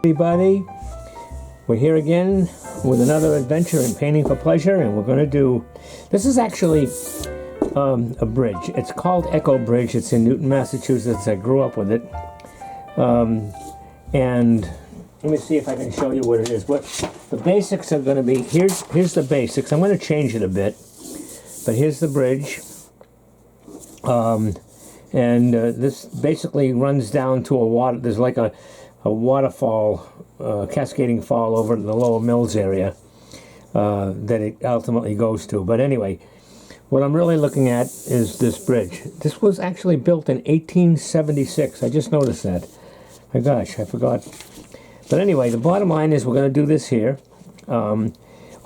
Everybody, we're here again with another adventure in painting for pleasure, and we're going to do, this is actually a bridge. It's called Echo Bridge. It's in Newton, Massachusetts. I grew up with it. And let me see if I can show you what it is. What the basics are going to be. Here's the basics. I'm going to change it a bit, but here's the bridge. This basically runs down to a water. There's like a waterfall, cascading fall over in the Lower Mills area that it ultimately goes to. But anyway, what I'm really looking at is this bridge. This was actually built in 1876. I just noticed that. My gosh, I forgot. But anyway, the bottom line is we're going to do this here. We're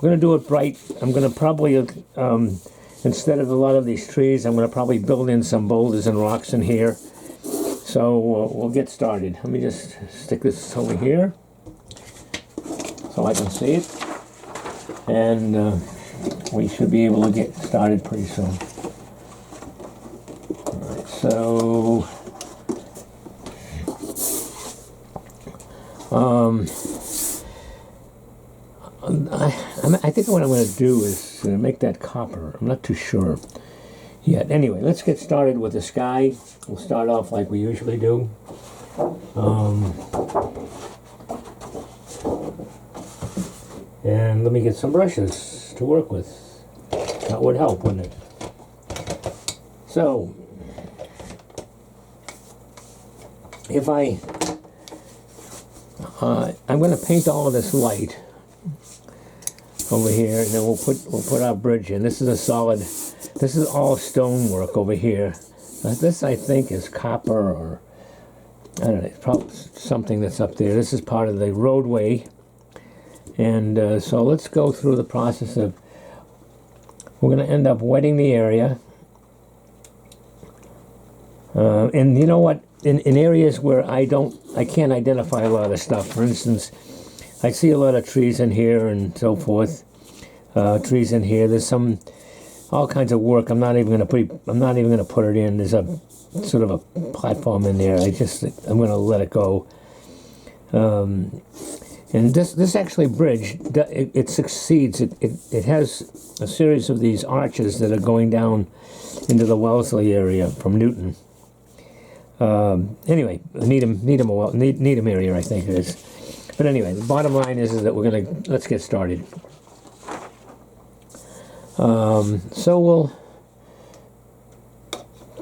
going to do it bright. I'm going to probably, instead of a lot of these trees, I'm going to probably build in some boulders and rocks in here. So we'll get started. Let me just stick this over here so I can see it. And we should be able to get started pretty soon. All right, so I think what I'm going to do is make that copper. I'm not too sure yet. Anyway, let's get started with the sky. We'll start off like we usually do. And let me get some brushes to work with. That would help, wouldn't it? So, if I'm going to paint all of this light over here, and then we'll put our bridge in. This is a solid. This is all stonework over here. This, I think, is copper, or I don't know, it's probably something that's up there. This is part of the roadway. And so let's go through the process of, we're going to end up wetting the area. And you know what? In areas where I can't identify a lot of stuff. For instance, I see a lot of trees in here and so forth. Trees in here. There's all kinds of work. I'm not even going to put it in. There's a sort of a platform in there. I'm going to let it go. And this actually bridge, it succeeds. It has a series of these arches that are going down into the Wellesley area from Newton. Anyway, Needham area, I think it is. But anyway, the bottom line is that let's get started. So we'll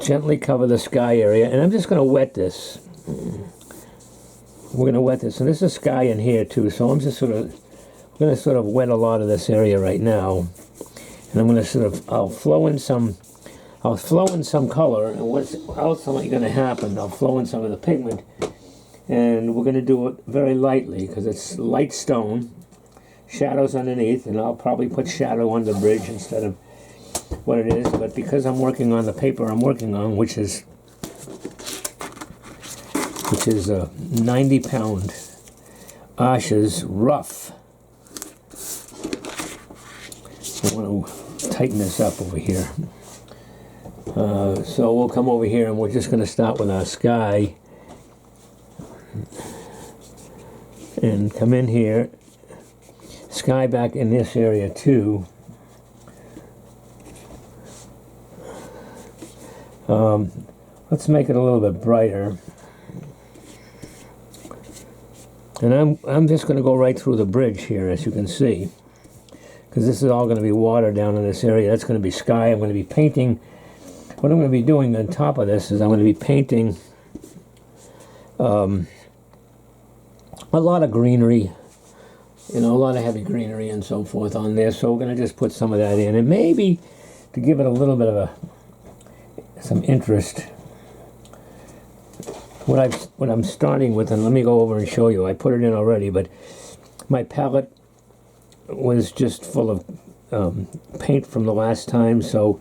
gently cover the sky area, and I'm just going to wet this. We're going to wet this, and there's a sky in here too, so I'm just going to wet a lot of this area right now, and I'm going to I'll flow in some color, and what's ultimately going to happen, I'll flow in some of the pigment, and we're going to do it very lightly because it's light stone, shadows underneath, and I'll probably put shadow on the bridge instead of what it is, but because I'm working on the paper I'm working on, which is a 90-pound Ashes rough. I want to tighten this up over here. So we'll come over here and we're just going to start with our sky and come in here. Sky back in this area too. Let's make it a little bit brighter. And I'm just going to go right through the bridge here, as you can see, because this is all going to be water down in this area. That's going to be sky. I'm going to be painting. What I'm going to be doing on top of this is I'm going to be painting a lot of greenery, a lot of heavy greenery and so forth on there. So we're going to just put some of that in, and maybe to give it a little bit of some interest. What I'm starting with, and let me go over and show you. I put it in already, but my palette was just full of paint from the last time, so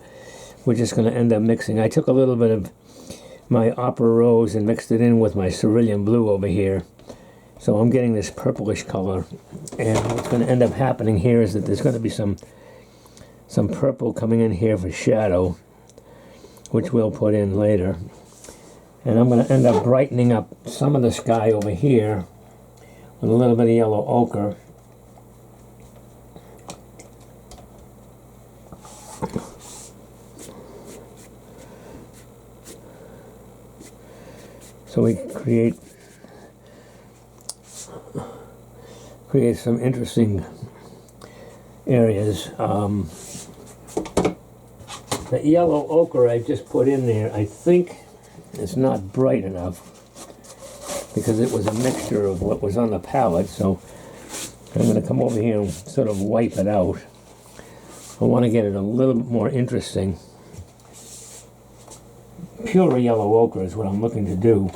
we're just going to end up mixing. I took a little bit of my Opera Rose and mixed it in with my Cerulean Blue over here. So I'm getting this purplish color, and what's going to end up happening here is that there's going to be some purple coming in here for shadow, which we'll put in later. And I'm going to end up brightening up some of the sky over here with a little bit of yellow ochre. So we create some interesting areas. The yellow ochre I just put in there, I think it's not bright enough because it was a mixture of what was on the palette. So I'm going to come over here and sort of wipe it out. I want to get it a little bit more interesting. Pure yellow ochre is what I'm looking to do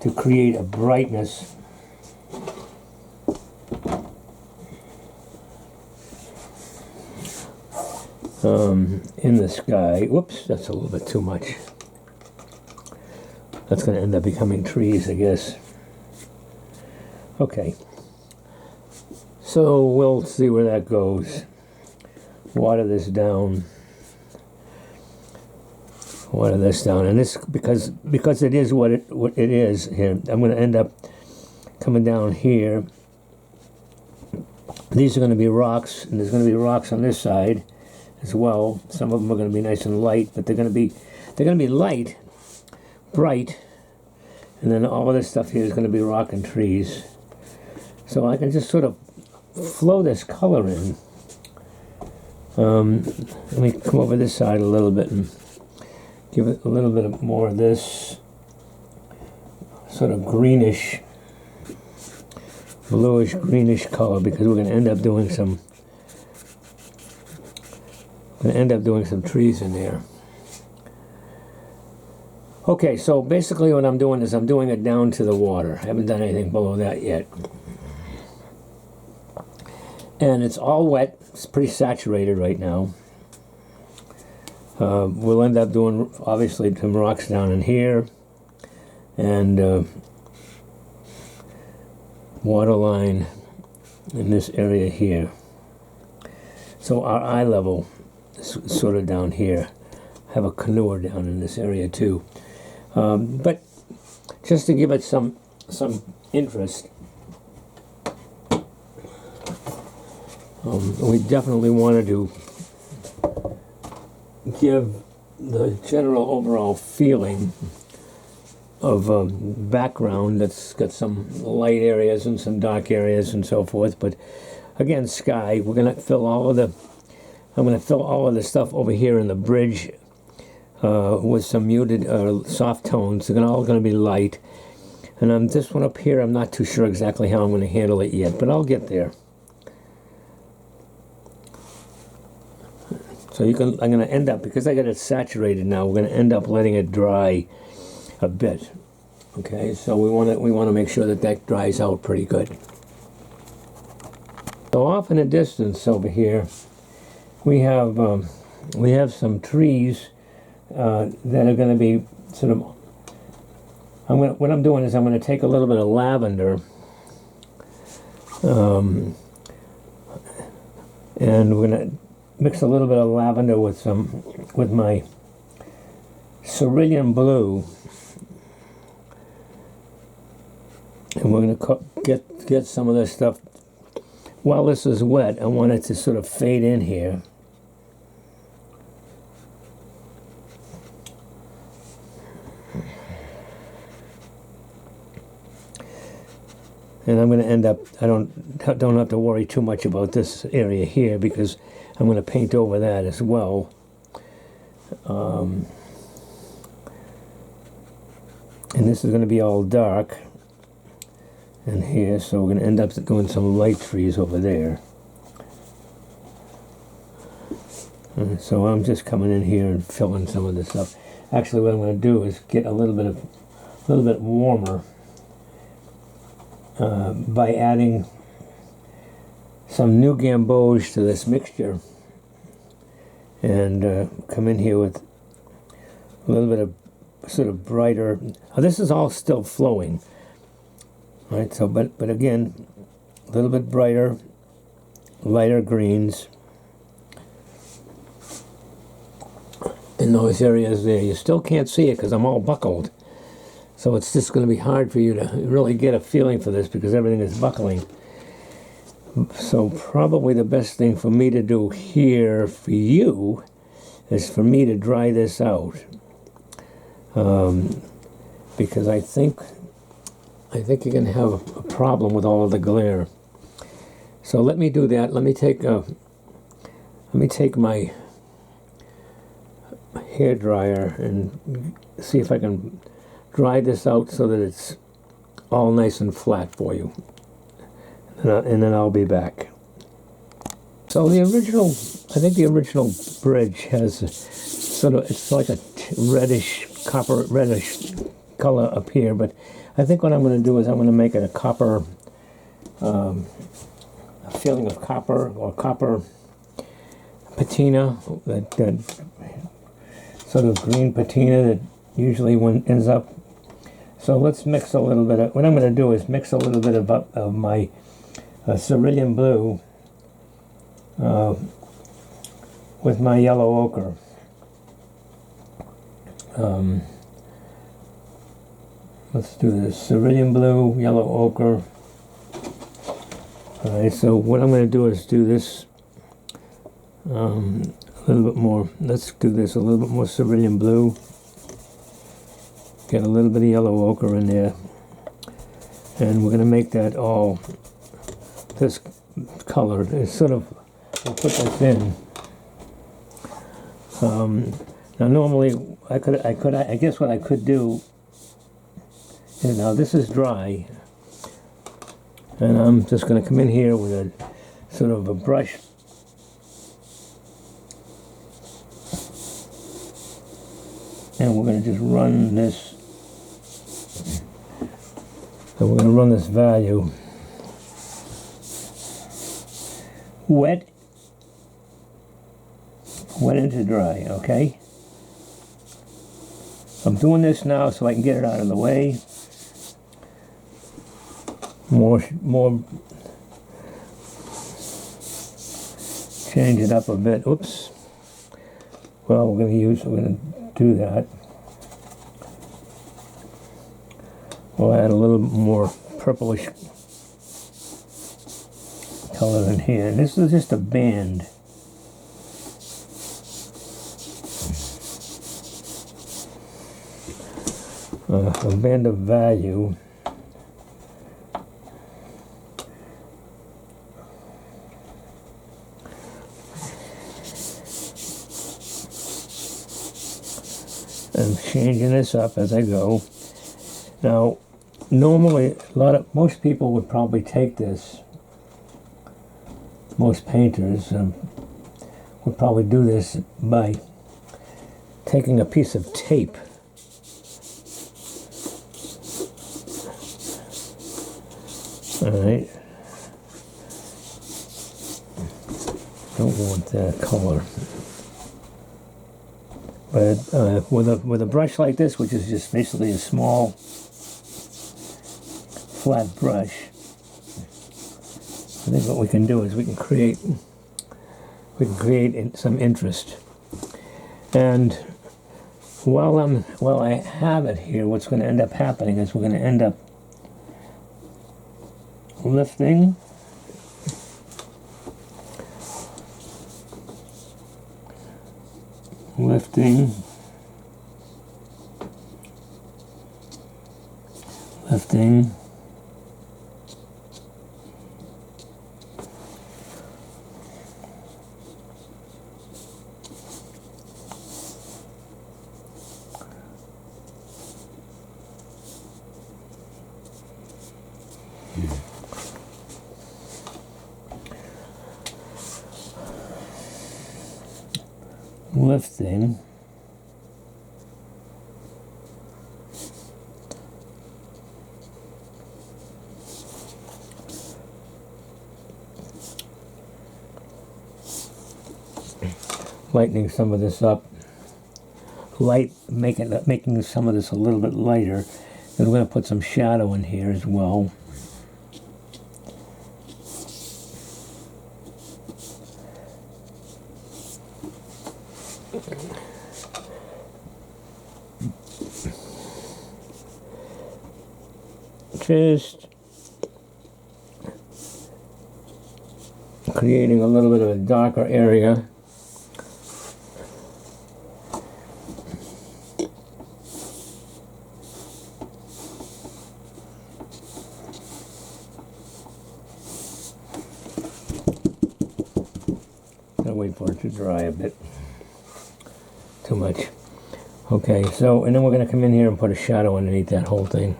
to create a brightness in the sky. Whoops, that's a little bit too much. That's going to end up becoming trees, I guess. Okay, so we'll see where that goes. Water this down. Water this down, and this because it is what it is here. I'm going to end up coming down here. These are going to be rocks, and there's going to be rocks on this side as well. Some of them are going to be nice and light, but they're going to be light, bright, and then all of this stuff here is going to be rock and trees. So I can just sort of flow this color in. Let me come over this side a little bit and give it a little bit of more of this sort of greenish, bluish greenish color, because we're going to end up doing some trees in there. Okay, so basically what I'm doing is I'm doing it down to the water. I haven't done anything below that yet. And it's all wet. It's pretty saturated right now. We'll end up doing, obviously, some rocks down in here. And water line in this area here. So our eye level is sort of down here. Have a canoe down in this area too. But just to give it some interest, we definitely wanted to give the general overall feeling of background that's got some light areas and some dark areas and so forth. But again, sky, we're going to fill all of the, I'm going to fill all of the stuff over here in the bridge with some muted soft tones. They're all going to be light. And this one up here, I'm not too sure exactly how I'm going to handle it yet, but I'll get there. So I'm going to end up, because I got it saturated now, we're going to end up letting it dry a bit. Okay, so we want to make sure that dries out pretty good. So off in the distance over here, we have some trees that are going to be sort of. What I'm doing is I'm going to take a little bit of lavender, and we're going to mix a little bit of lavender with my cerulean blue, and we're going to get some of this stuff. While this is wet, I want it to sort of fade in here. And I'm going to end up, I don't have to worry too much about this area here, because I'm going to paint over that as well. And this is going to be all dark in here, so we're going to end up doing some light trees over there. And so I'm just coming in here and filling some of this stuff. Actually, what I'm going to do is get a little bit warmer by adding some new gamboge to this mixture, and come in here with a little bit of sort of brighter. This is all still flowing, right? So, but again, a little bit brighter, lighter greens in those areas there. You still can't see it because I'm all buckled. So it's just going to be hard for you to really get a feeling for this because everything is buckling. So probably the best thing for me to do here for you is for me to dry this out. Because I think you're going to have a problem with all of the glare. So let me do that. Let me take my hair dryer and see if I can dry this out so that it's all nice and flat for you. And then I'll be back. So the original, I think the original bridge has it's like a reddish, copper reddish color up here, but I think what I'm going to do is I'm going to make it a copper, a feeling of copper or copper patina, that sort of green patina that usually ends up. So let's mix a little bit of, what I'm going to do is mix a little bit of my cerulean blue with my yellow ochre. Let's do this, cerulean blue, yellow ochre. Alright, so what I'm going to do is do this a little bit more. Let's do this a little bit more cerulean blue. Get a little bit of yellow ochre in there. And we're going to make that all this color. It's sort of, we'll put this in. Now normally I guess what I could do is, now this is dry, and I'm just going to come in here with a sort of a brush and we're going to just run this, and we're going to run this value wet into dry, okay? I'm doing this now so I can get it out of the way. More, change it up a bit. Oops. Well, we're going to do that. We'll add a little more purplish color in here. This is just a band. A band of value. I'm changing this up as I go. Now, normally, most people would probably take this. Most painters would probably do this by taking a piece of tape. All right. Don't want that color. But with a brush like this, which is just basically a small flat brush, I think what we can do is we can create some interest. And while I have it here, what's going to end up happening is we're going to end up lifting lifting, lightening some of this up, making some of this a little bit lighter, and we're going to put some shadow in here as well. just creating a little bit of a darker area. Gotta wait for it to dry a bit. Too much. Okay, so, and then we're gonna come in here and put a shadow underneath that whole thing.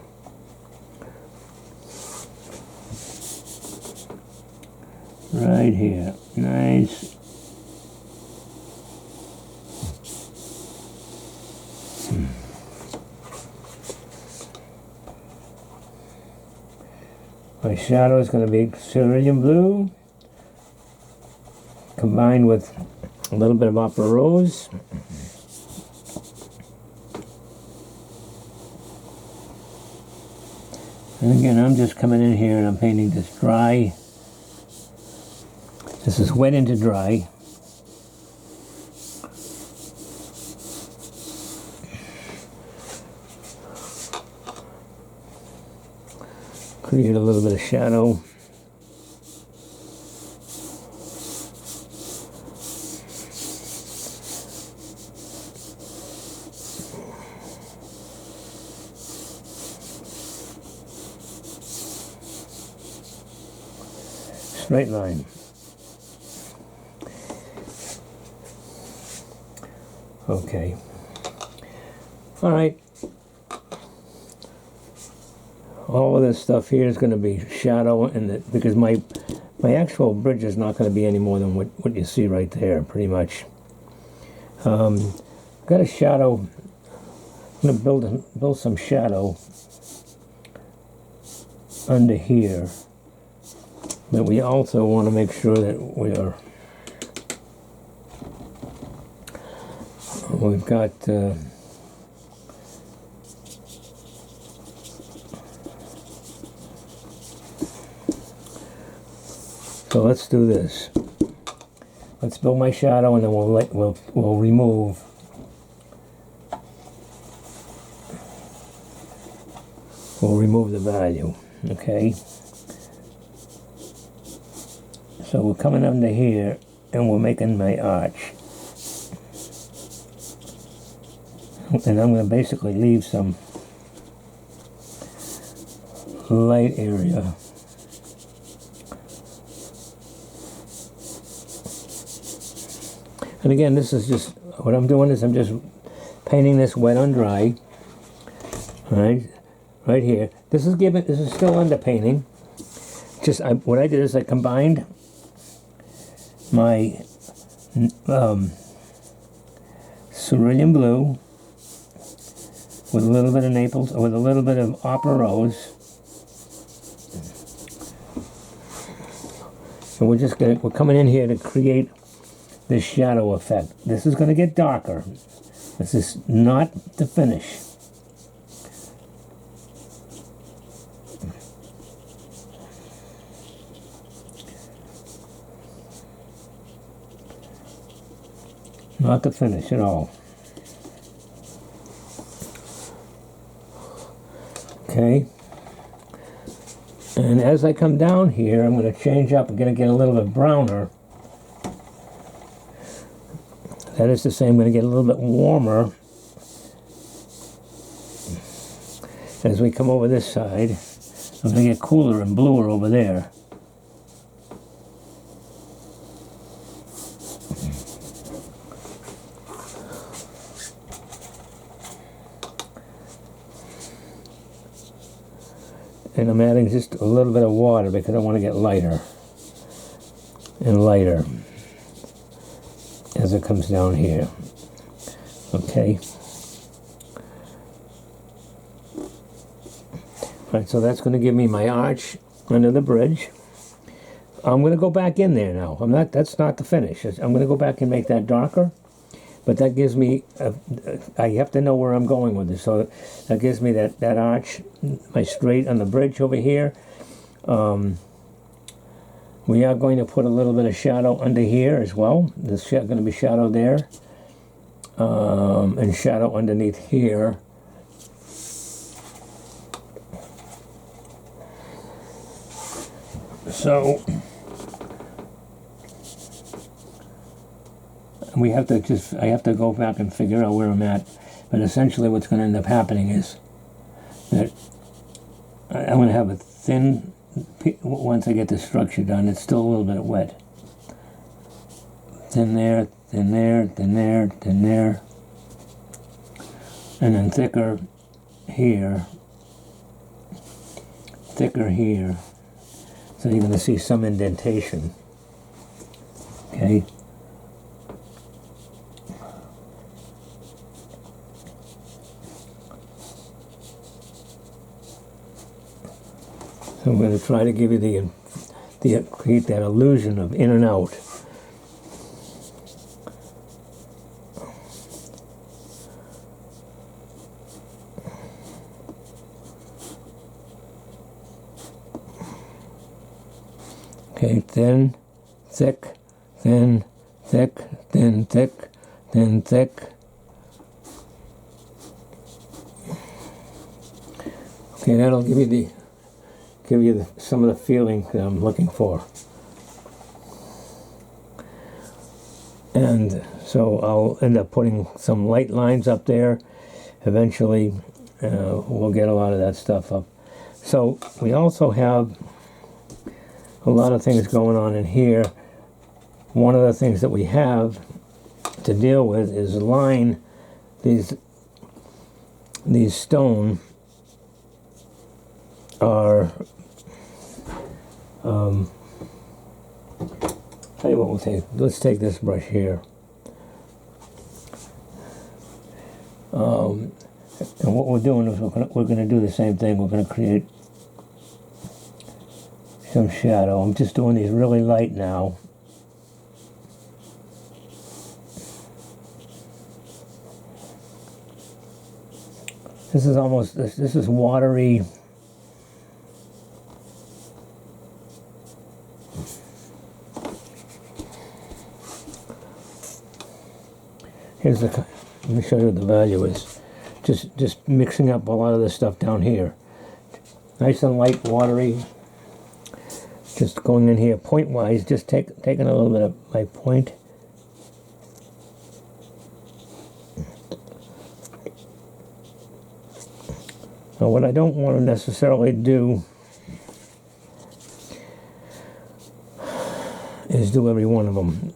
Right here. Nice. My shadow is going to be cerulean blue combined with a little bit of opera rose. And again, I'm just coming in here and I'm painting this dry. This is wet into dry. Create a little bit of shadow. Straight line. Okay. All right. All of this stuff here is going to be shadow, and because my actual bridge is not going to be any more than what you see right there, pretty much. Got a shadow. I'm going to build some shadow under here, but we also want to make sure that we've got so let's do this. Let's build my shadow, and then we'll remove the value. Okay. So we're coming under here, and we're making my arch. And I'm going to basically leave some light area. And again, this is just, what I'm doing is I'm just painting this wet on dry. Alright, right here. This is still underpainting. What I did is I combined my cerulean blue with a little bit of Naples, with a little bit of opera rose. And we're coming in here to create this shadow effect. This is going to get darker. This is not the finish. Not the finish at all. Okay. And as I come down here, I'm going to change up. I'm going to get a little bit browner. That is to say, I'm going to get a little bit warmer as we come over this side. I'm going to get cooler and bluer over there. And I'm adding just a little bit of water because I want to get lighter and lighter as it comes down here. Okay. Alright, so that's going to give me my arch under the bridge. I'm going to go back in there now. That's not the finish. I'm going to go back and make that darker. But that gives me, I have to know where I'm going with this. So that gives me that arch, my straight on the bridge over here. We are going to put a little bit of shadow under here as well. There's going to be shadow there. And shadow underneath here. So we have to I have to go back and figure out where I'm at. But essentially what's going to end up happening is that I'm going to have a thin, once I get the structure done, it's still a little bit wet. Thin there, thin there, thin there, thin there. And then thicker here. Thicker here. So you're going to see some indentation. Okay. So I'm going to try to give you create that illusion of in and out. Okay, thin, thick, thin, thick, thin, thick, thin, thick. Okay, that'll give you some of the feeling that I'm looking for. And so I'll end up putting some light lines up there. Eventually, we'll get a lot of that stuff up. So we also have a lot of things going on in here. One of the things that we have to deal with is line these stone are tell you what we'll take. Let's take this brush here. And what we're doing is we're going to do the same thing. We're going to create some shadow. I'm just doing these really light now. This is almost, this is watery. Here's the, let me show you what the value is. Just mixing up a lot of this stuff down here. Nice and light, watery. Just going in here point-wise, just taking a little bit of my point. Now what I don't want to necessarily do is do every one of them.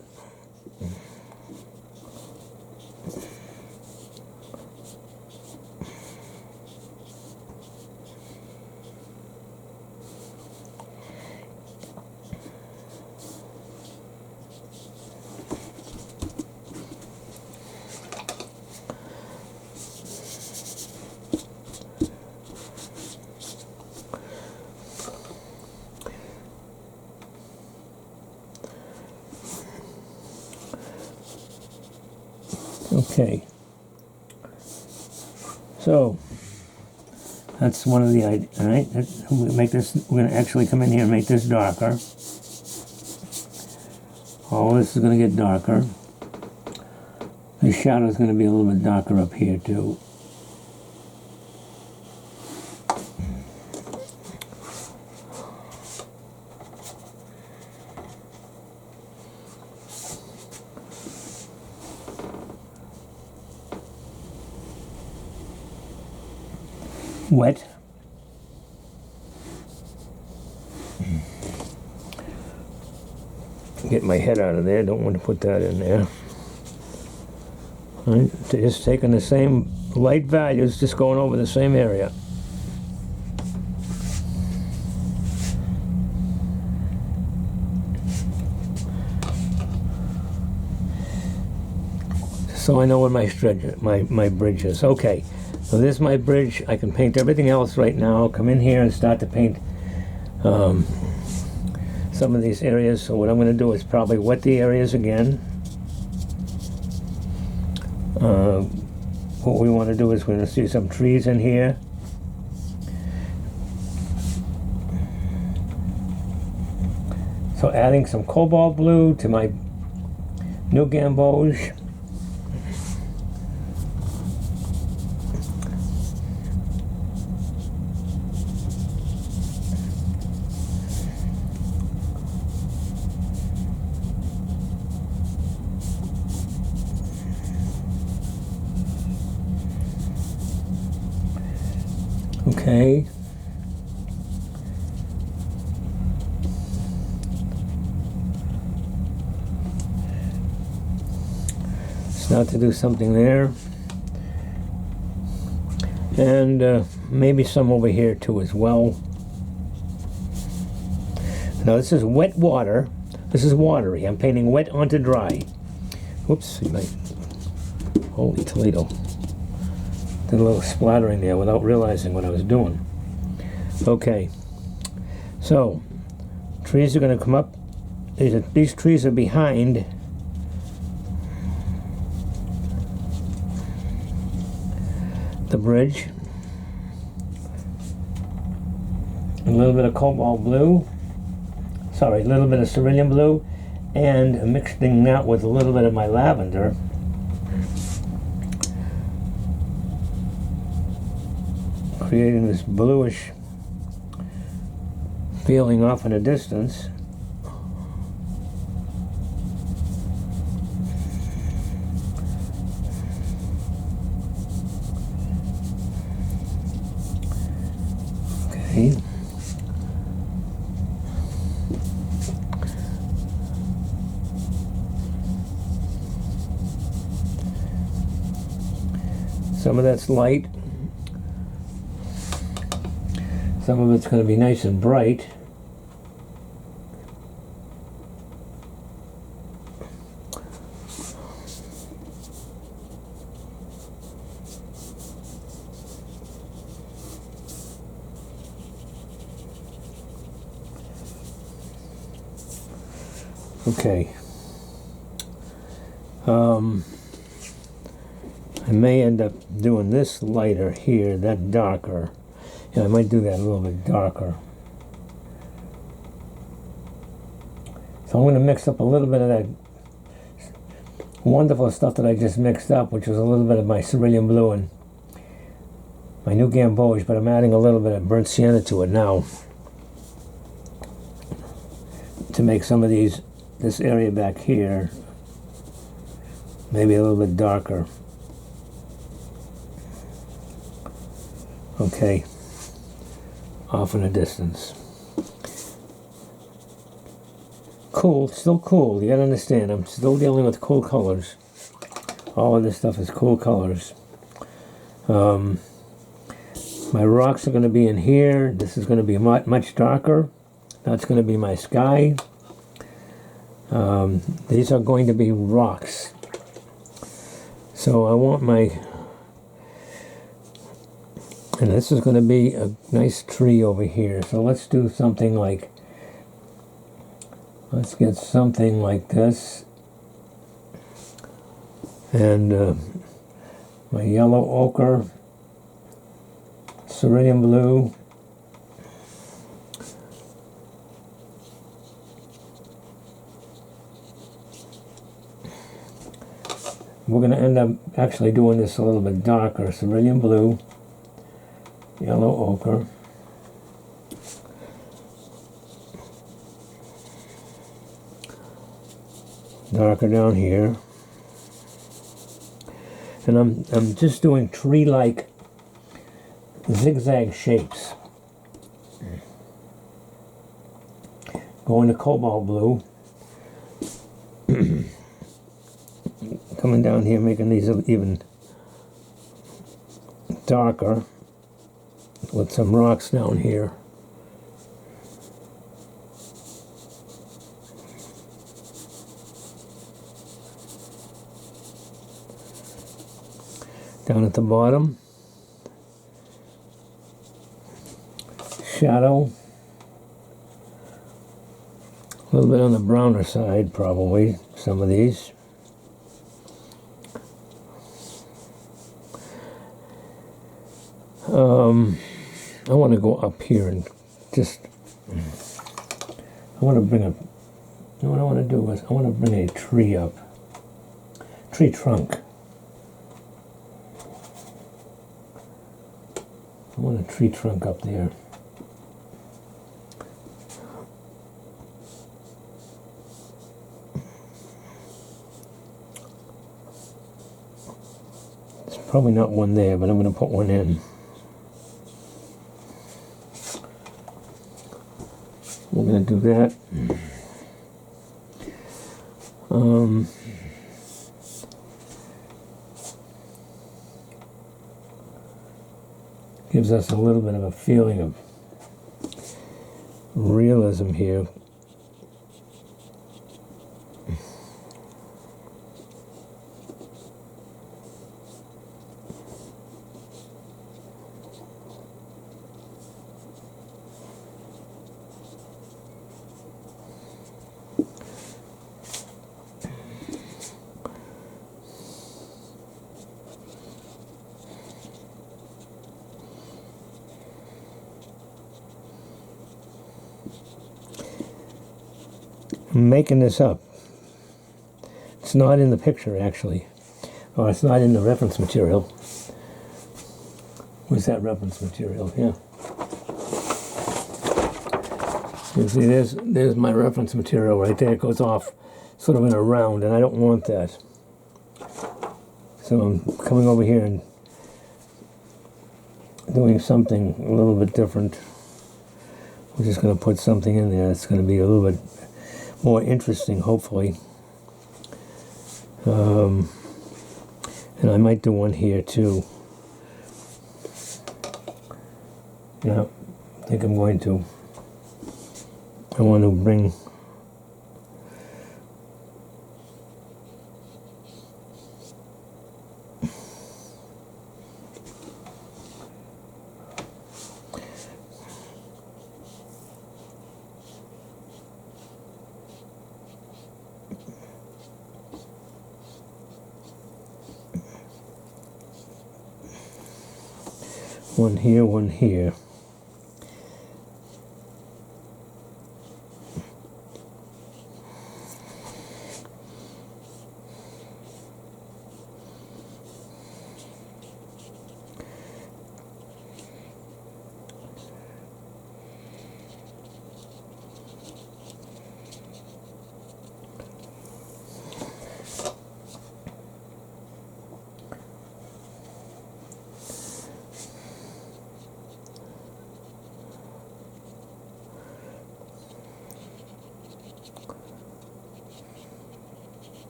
Okay, so that's one of the ideas. All right, we're make this. We're going to actually come in here and make this darker. All this is going to get darker. The shadow is going to be a little bit darker up here too. Wet. Get my head out of there, don't want to put that in there. All right, just taking the same light values, just going over the same area. So I know where my bridge is. Okay. So this is my bridge. I can paint everything else right now. Come in here and start to paint some of these areas. So what I'm going to do is probably wet the areas again. What we want to do is we're going to see some trees in here. So adding some cobalt blue to my new gamboge. Okay. Start to do something there. And maybe some over here too as well. Now this is wet water. This is watery. I'm painting wet onto dry. Whoops, holy Toledo. Did a little splattering there without realizing what I was doing. Okay, so trees are going to come up. These trees are behind the bridge. A little bit of cobalt blue. Sorry, a little bit of cerulean blue, and mixing that with a little bit of my lavender. Creating this bluish feeling off in the distance. Okay. Some of that's light. Some of it's going to be nice and bright. Okay. I may end up doing this lighter here, that darker. Yeah, I might do that a little bit darker. So I'm going to mix up a little bit of that wonderful stuff that I just mixed up, which was a little bit of my cerulean blue and my new gamboge, but I'm adding a little bit of burnt sienna to it now to make some of this area back here maybe a little bit darker. Okay, off in the distance. Cool, still cool. You gotta understand, I'm still dealing with cool colors. All of this stuff is cool colors. My rocks are going to be in here. This is going to be much darker. That's going to be my sky. These are going to be rocks. So I want and this is going to be a nice tree over here. So let's do something like, let's get something like this. And my yellow ochre, cerulean blue, we're going to end up actually doing this a little bit darker. Cerulean blue, yellow ochre, darker down here, and I'm just doing tree-like zigzag shapes. Going to cobalt blue, coming down here, making these even darker with some rocks down here. Down at the bottom, shadow, a little bit on the browner side probably, some of these. I want to go up here and just, I want to bring a, what I want to do is I want to bring a tree up, tree trunk. I want a tree trunk up there. There's probably not one there, but I'm going to put one in. We're going to do that. Gives us a little bit of a feeling of realism here. I'm making this up. It's not in the picture, actually. Or it's not in the reference material. Where's that reference material? Yeah. You see, there's my reference material right there. It goes off sort of in a round, and I don't want that. So I'm coming over here and doing something a little bit different. We're just going to put something in there that's going to be a little bit more interesting, hopefully. And I might do one here too. Yeah, I think I'm going to. I want to bring one here, one here.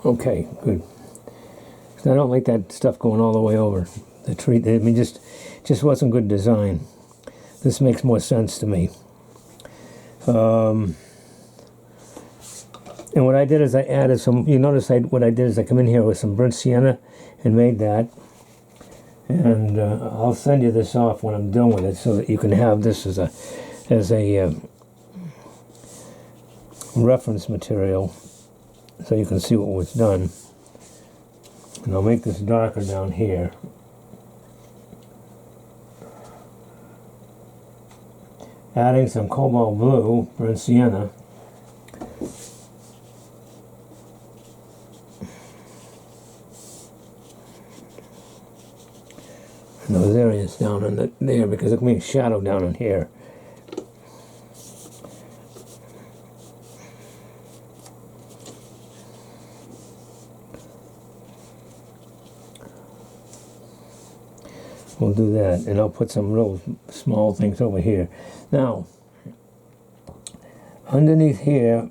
Okay, good. I don't like that stuff going all the way over the tree. I mean, just wasn't good design. This makes more sense to me. And what I did is I added some. You notice what I did is I come in here with some burnt sienna and made that. And I'll send you this off when I'm done with it, so that you can have this as a reference material, so you can see what was done. And I'll make this darker down here. Adding some cobalt blue, burnt sienna. And those areas down in there, because it means shadow down in here. We'll do that, and I'll put some real small things over here. Now, underneath here,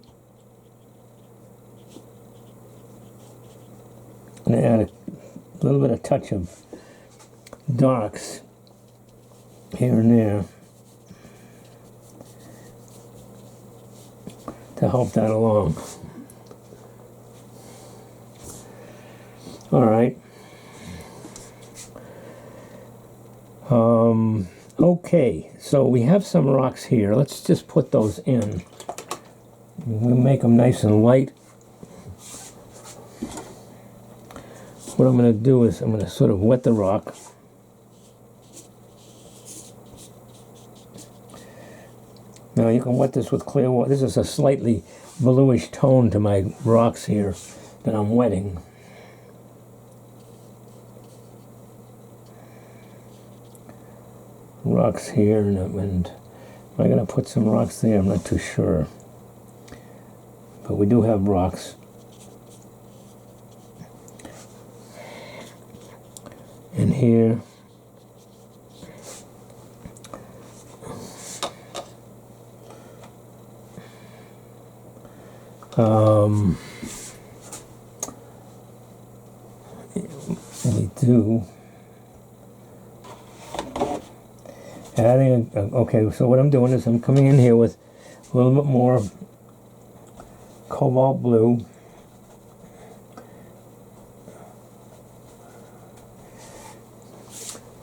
I'm going to add a little bit of touch of darks here and there to help that along. All right. Okay, so we have some rocks here. Let's just put those in. We'll make them nice and light. What I'm going to do is I'm going to sort of wet the rock. Now you can wet this with clear water. This is a slightly bluish tone to my rocks here that I'm wetting. Rocks here, and am I going to put some rocks there? I'm not too sure. but we do have rocks. In here. We do adding okay, so what I'm doing is I'm coming in here with a little bit more cobalt blue,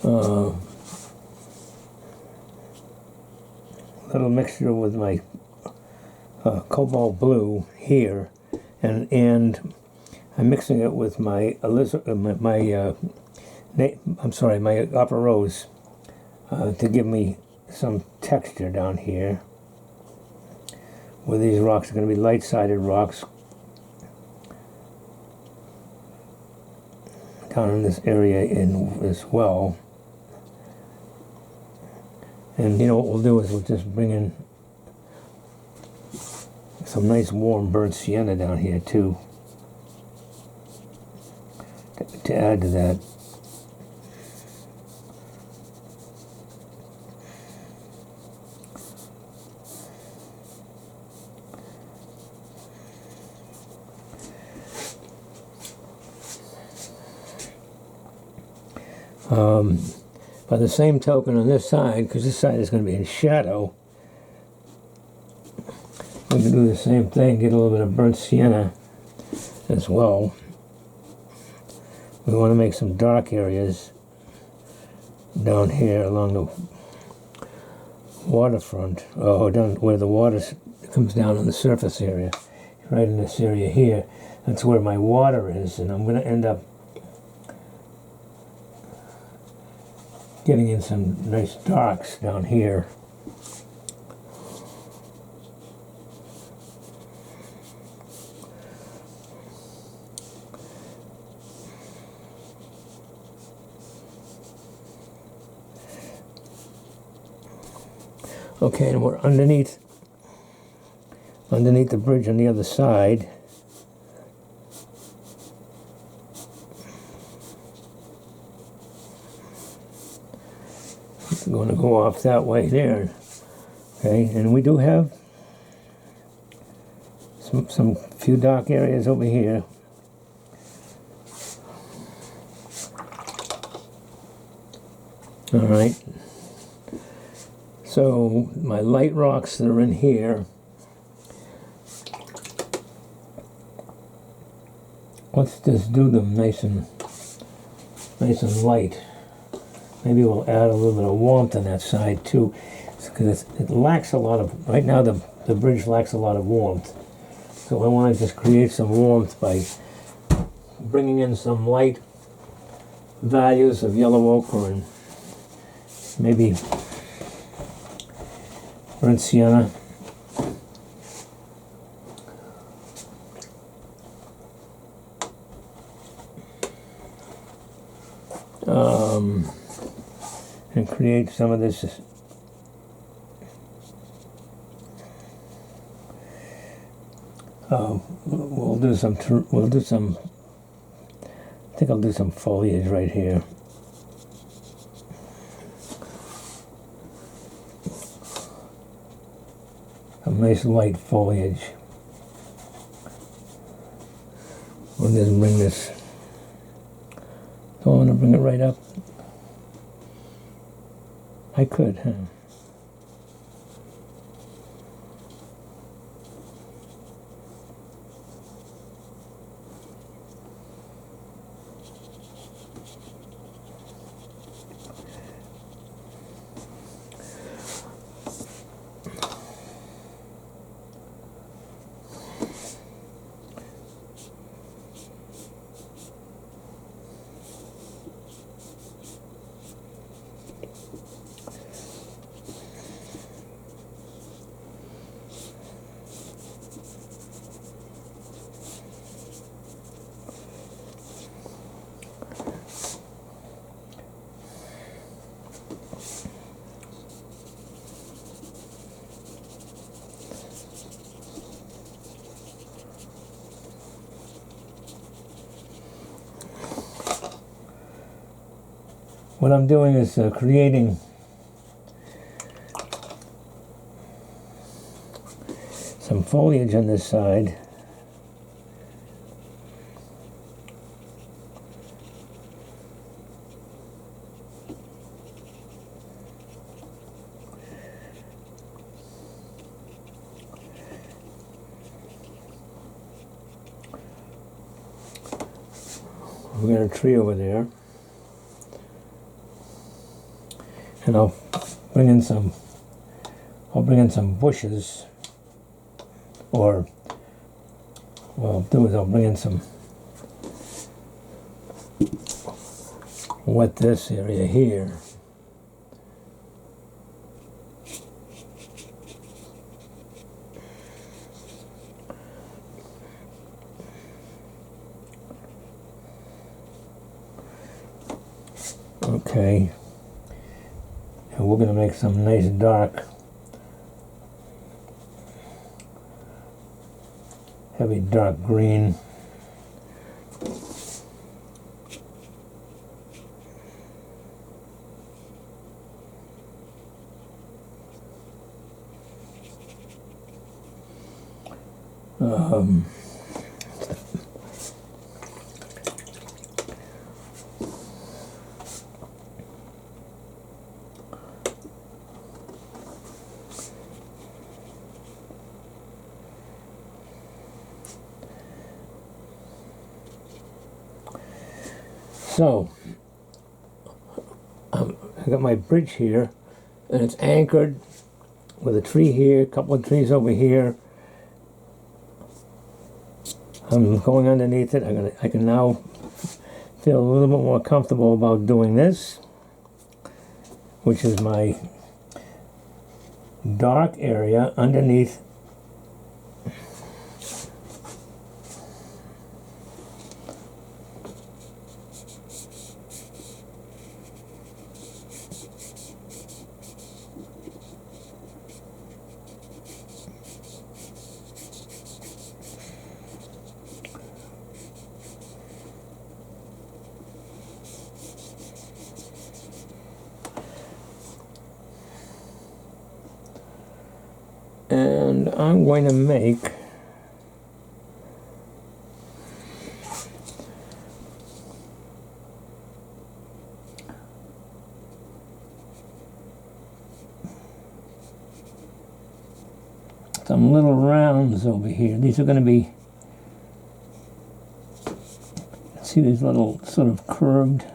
little mixture with my cobalt blue here, and I'm mixing it with my my upper rose to give me some texture down here. Where these rocks are going to be light-sided rocks down in this area as well. And you know what we'll do is we'll just bring in some nice warm burnt sienna down here too, to add to that. By the same token on this side, because this side is going to be in shadow, we can do the same thing, get a little bit of burnt sienna as well. We want to make some dark areas down here along the waterfront, down where the water comes down on the surface area, right in this area here. That's where my water is, and I'm going to end up getting in some nice darks down here. Okay, and we're underneath the bridge on the other side. We're going to go off that way there. Okay, and we do have some few dark areas over here. All right. So my light rocks that are in here, let's just do them nice and light. Maybe we'll add a little bit of warmth on that side too, because it lacks a lot of, right now the bridge lacks a lot of warmth. So I want to just create some warmth by bringing in some light values of yellow ochre and maybe burnt sienna. And create some of this we'll do some I think I'll do some foliage right here. Some nice light foliage. We'll just bring this, so I want to bring it right up. I could, huh? what I'm doing is creating some foliage on this side. We got a tree over there, and I'll bring in some bushes, or what I'll do is I'll bring in some wet this area here. Okay, and we're going to make some nice dark, heavy dark green. So, I got my bridge here, and it's anchored with a tree here, a couple of trees over here. I'm going underneath it. I can now feel a little bit more comfortable about doing this, which is my dark area underneath and I'm going to make some little rounds over here. These are going to be, see these little sort of curved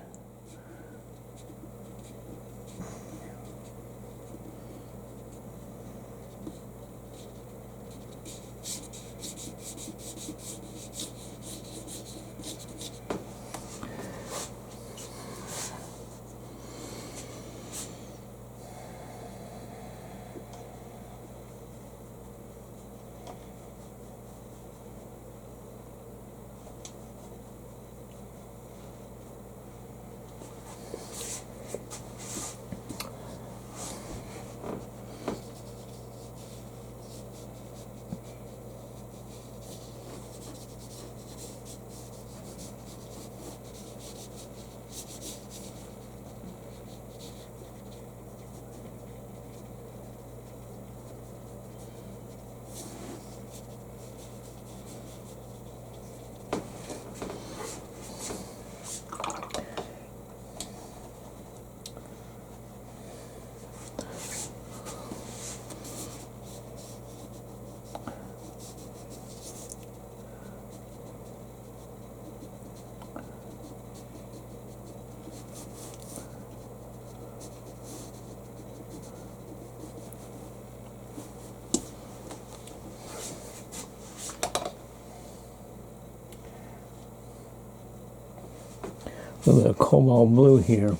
a little bit of cobalt blue here,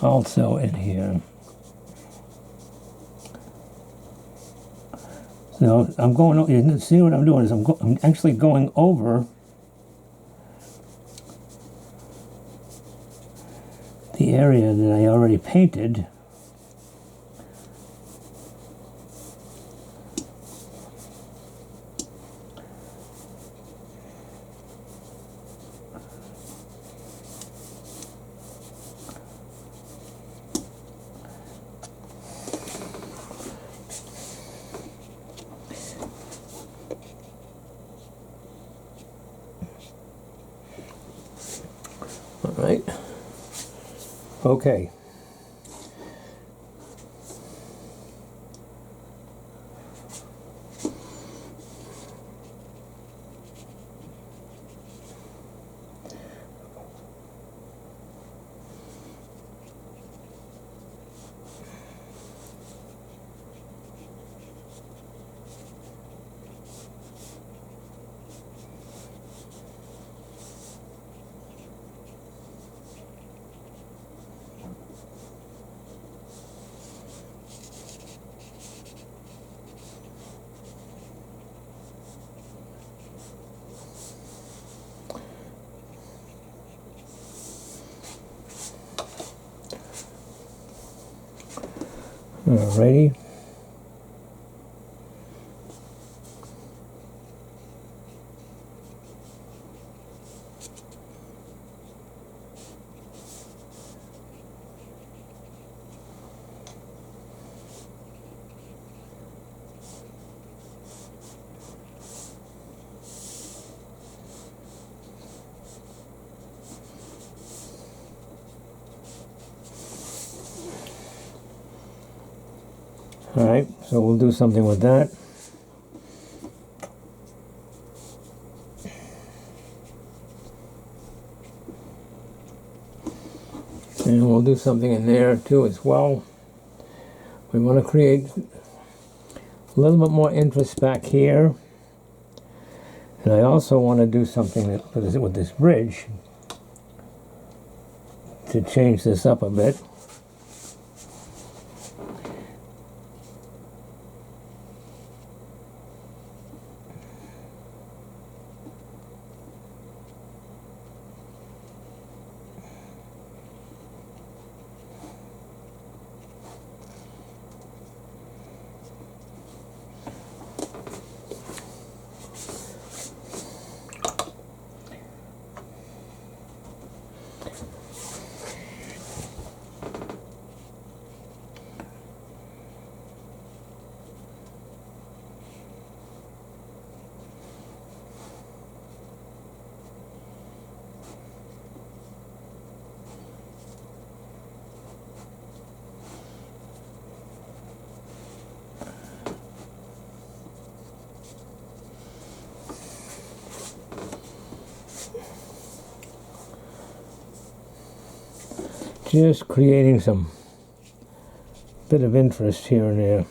also in here. So I'm going, you see what I'm doing is I'm actually going over the area that I already painted. Okay. Alrighty. Alright, so we'll do something with that. And we'll do something in there too as well. We want to create a little bit more interest back here. And I also want to do something that, with this bridge to change this up a bit. Just creating some bit of interest here and there.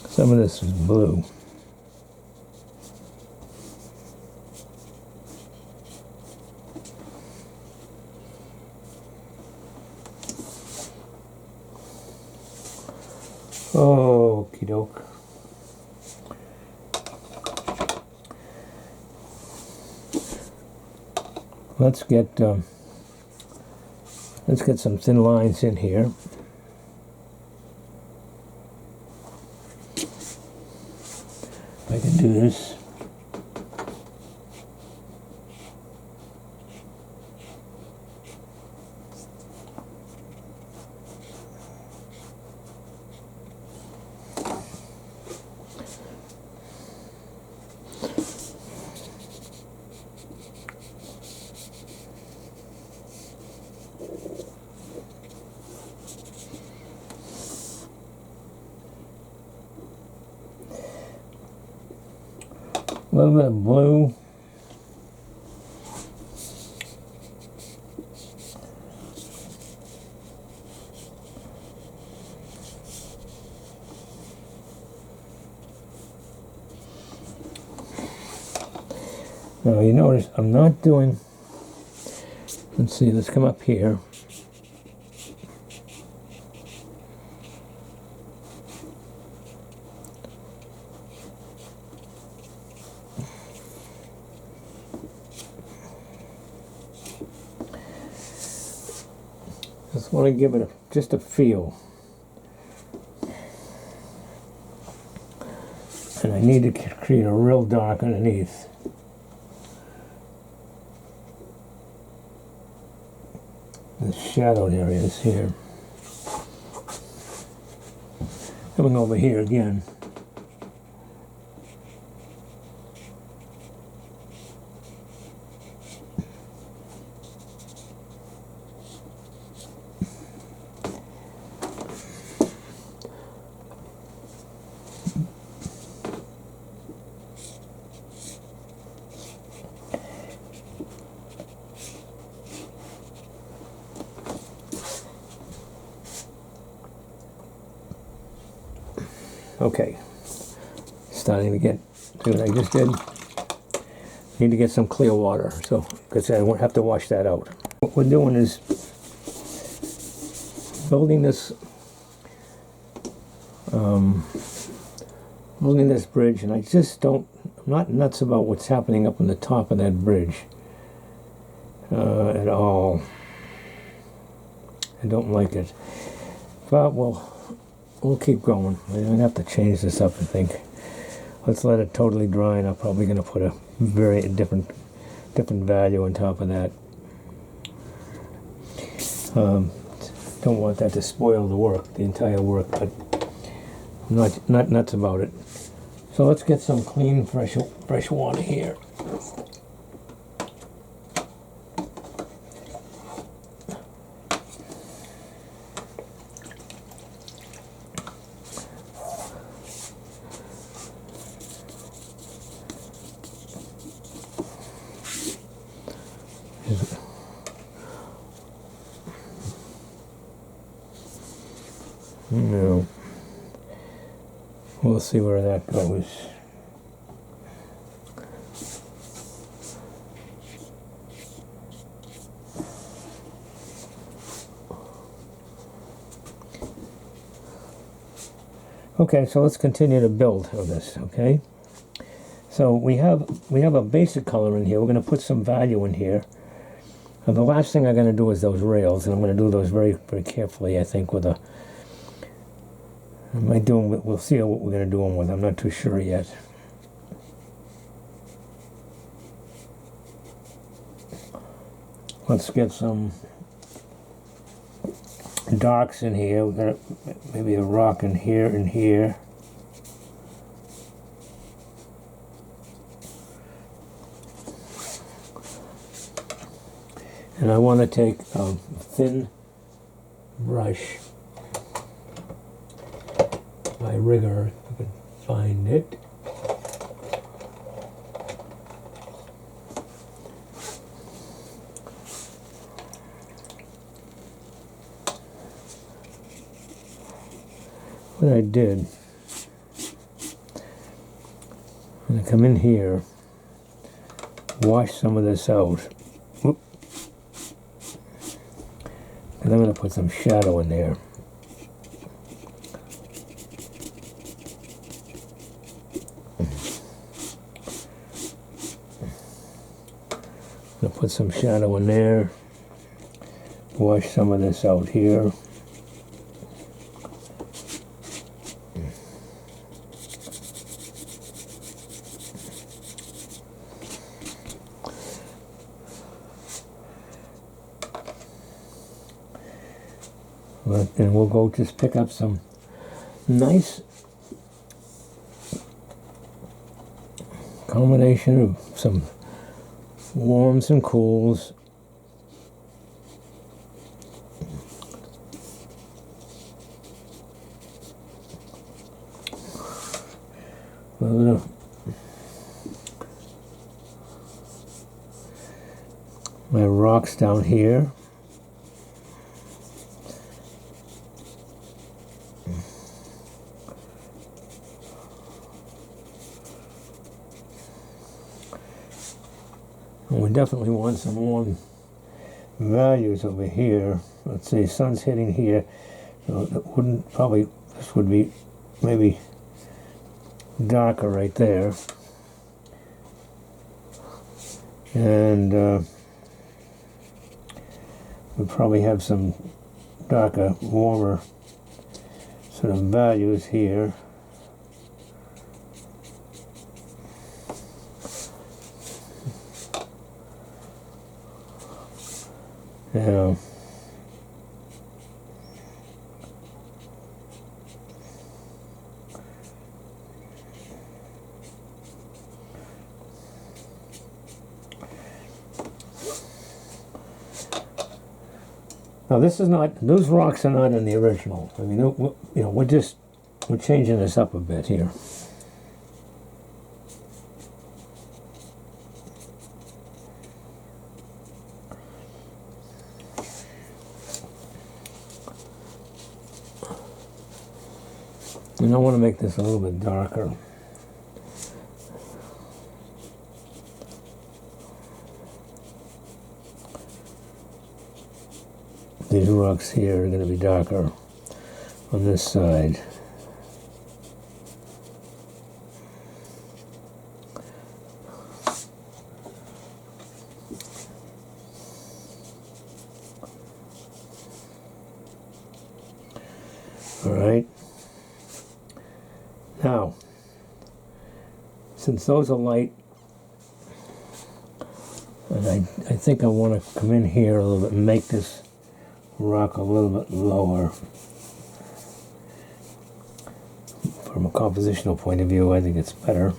Some of this is blue. Okie doke. Let's get some thin lines in here. I can do this. A little bit of blue. Now you notice I'm not doing, let's see, let's come up here. Just want to give it just a feel. And I need to create a real dark underneath. The shadowed areas here. Coming over here again. Okay, starting to get, see what I just did? Need to get some clear water, so because I won't have to wash that out. What we're doing is building this bridge, and I just don't, I'm not nuts about what's happening up on the top of that bridge at all. I don't like it, but we'll keep going. I'm gonna have to change this up, I think. Let's let it totally dry, and I'm probably gonna put a very different value on top of that. Don't want that to spoil the work, the entire work, but I'm not nuts about it. So let's get some clean, fresh water here. No. We'll see where that goes. Okay, so let's continue to build on this, okay? So we have a basic color in here. We're going to put some value in here. And the last thing I'm going to do is those rails, and I'm going to do those very, very carefully, I think, with a... We'll see what we're going to do them with. I'm not too sure yet. Let's get some darks in here. We're going to maybe a rock in here and here. And I want to take a thin brush, my rigger, if I can find it. What I did, I'm going to come in here, wash some of this out. Whoop. And I'm going to put some shadow in there. I'm going to put some shadow in there. Wash some of this out here. And we'll go just pick up some nice combination of some warms and cools. My rocks down here. And we definitely want some warm values over here. Let's see, sun's hitting here. So it wouldn't probably, this would be maybe darker right there. And we probably have some darker, warmer sort of values here. Yeah. Now this is not; those rocks are not in the original. I mean, you know, we're changing this up a bit here. And I want to make this a little bit darker. These rocks here are going to be darker on this side. All right. Now, since those are light, and I think I want to come in here a little bit and make this rock a little bit lower. From a compositional point of view, I think it's better.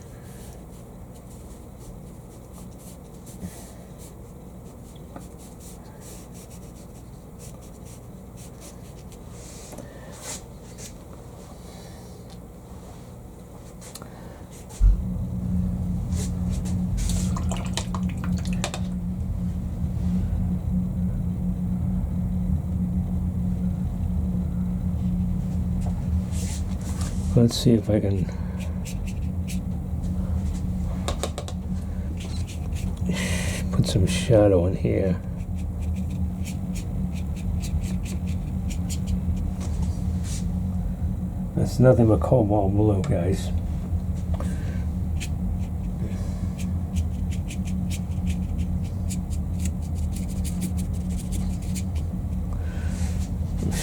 Let's see if I can put some shadow in here. That's nothing but cobalt blue, guys.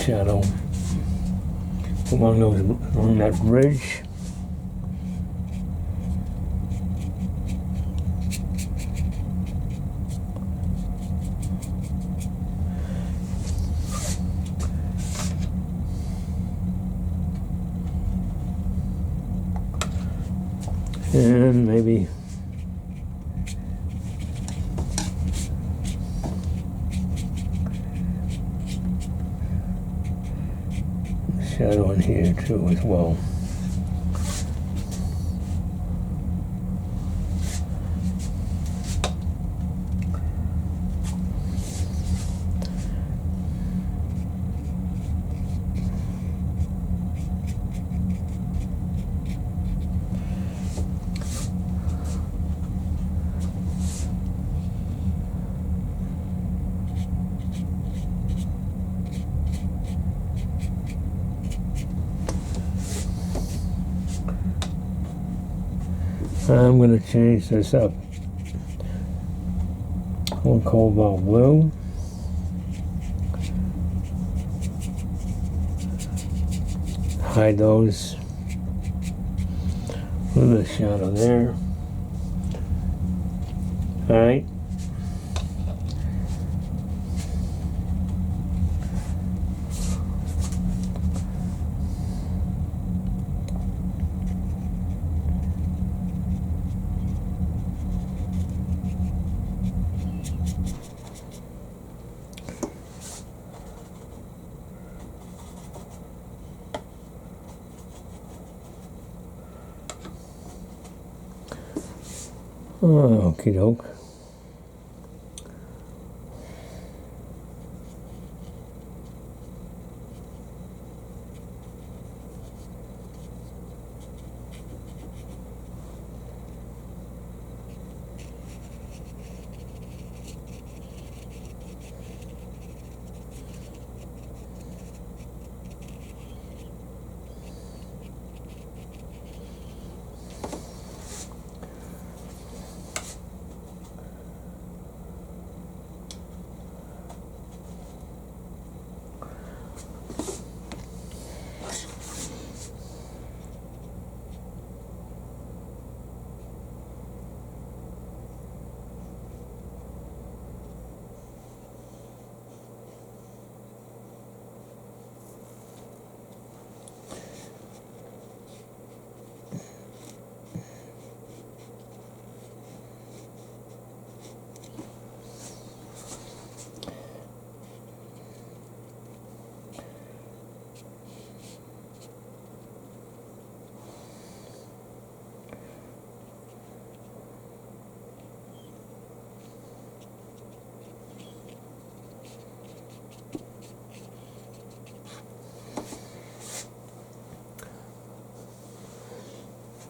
Shadow along that ridge. And maybe shadow in here too as well. I'm going to change this up. One cobalt blue. Hide those. A little bit of shadow there. Alright. Oh, okie doke.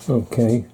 Okay.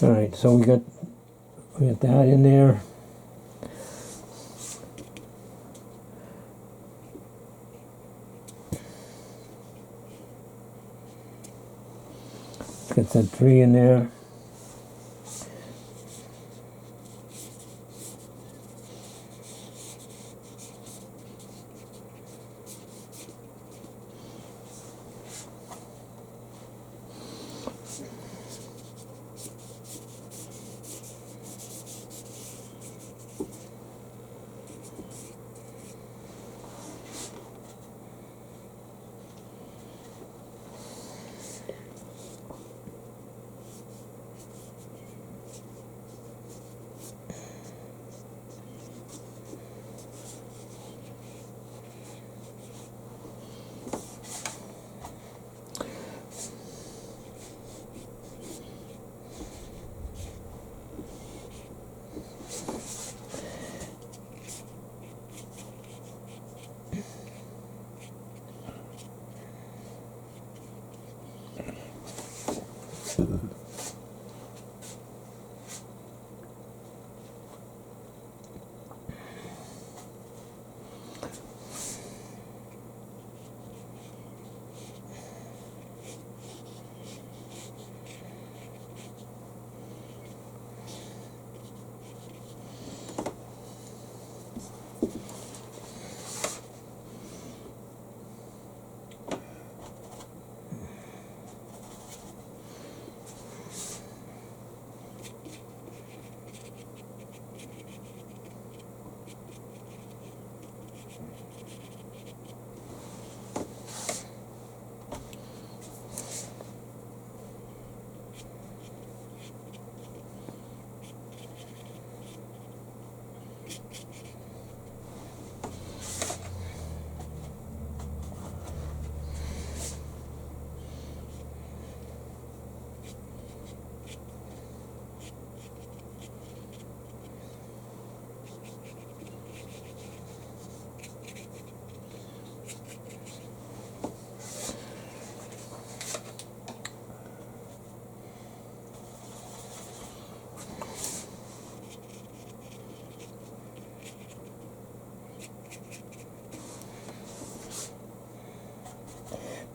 All right, so we got that in there. Get that tree in there.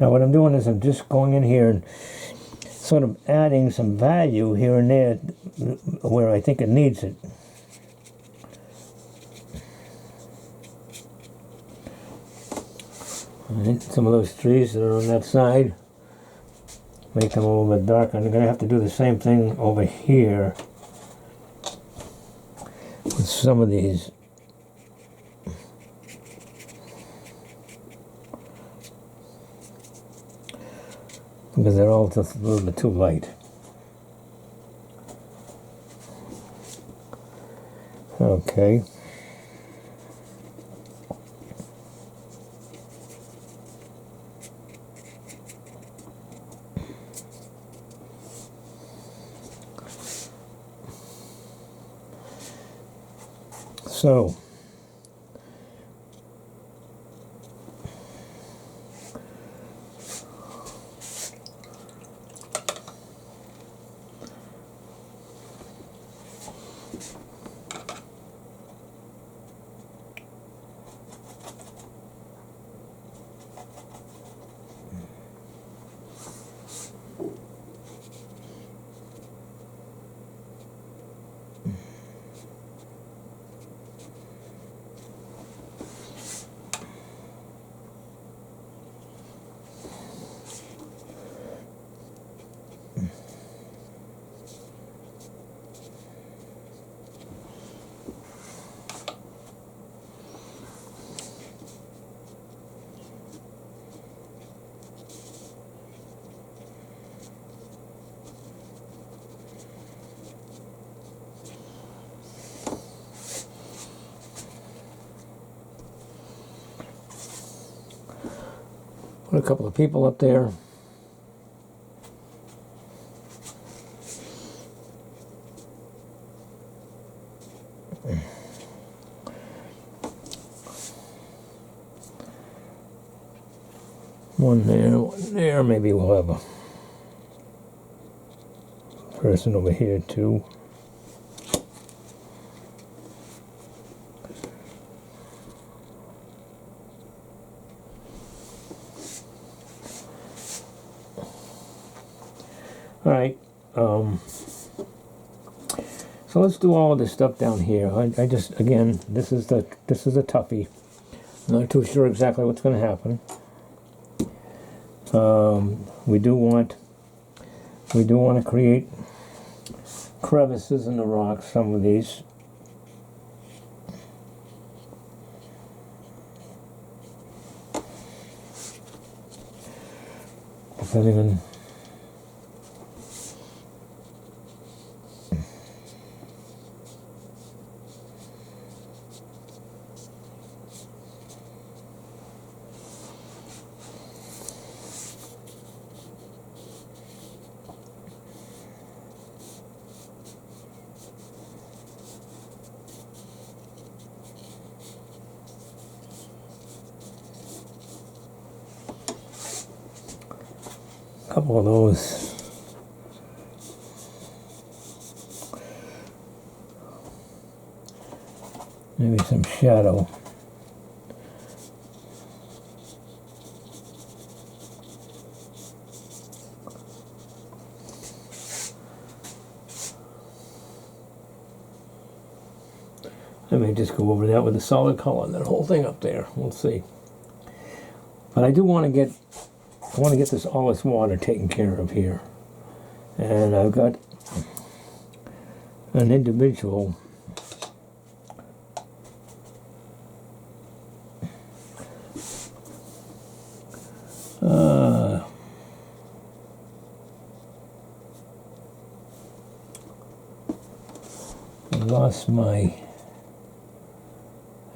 Now what I'm doing is I'm just going in here and sort of adding some value here and there where I think it needs it. All right, some of those trees that are on that side, make them a little bit darker. I'm going to have to do the same thing over here with some of these. because they're all just a little bit too light. Okay. So, put a couple of people up there. One there, maybe we'll have a person over here too. All right, so let's do all of this stuff down here. I just, again, this is a toughie. Not too sure exactly what's going to happen. We do want to create crevices in the rocks. Some of these. Depending on. Couple of those. Maybe some shadow. I may just go over that with a solid color, that whole thing up there. We'll see. But I do want to get this all this water taken care of here, and I've got an individual I lost my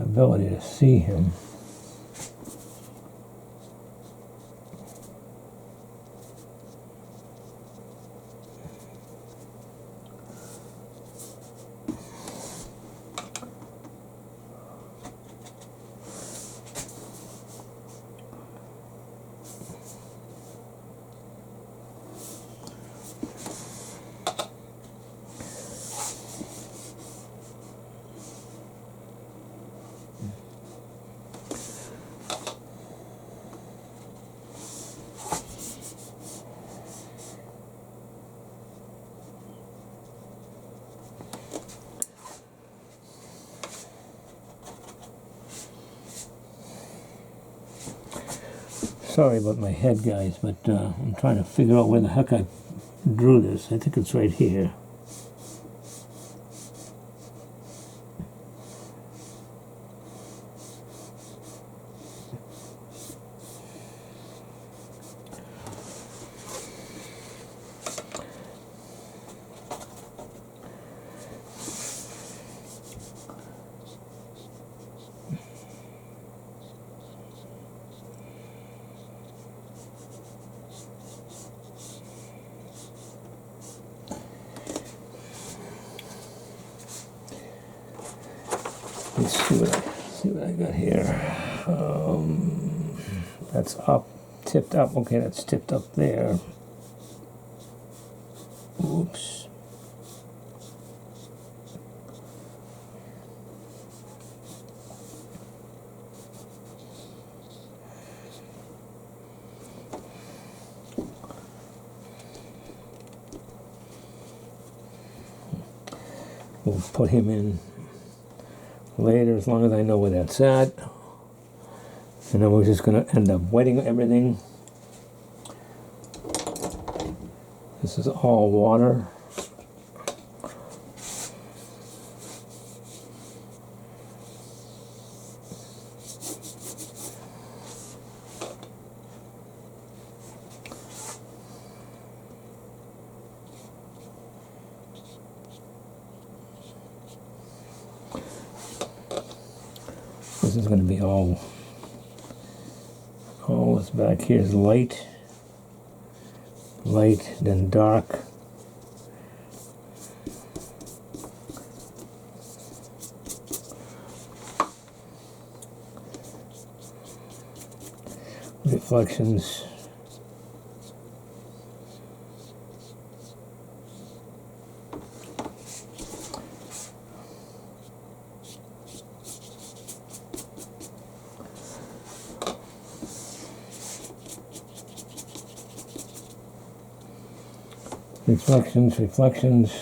ability to see him. Sorry about my head, guys, but I'm trying to figure out where the heck I drew this. I think it's right here. see what I got here. That's up, tipped up. Okay, that's tipped up there. Oops. We'll put him in later as long as I know where that's at. And then we're just going to end up wetting everything. This is all water. This is going to be all this back here is light, then dark. Reflections. Reflections.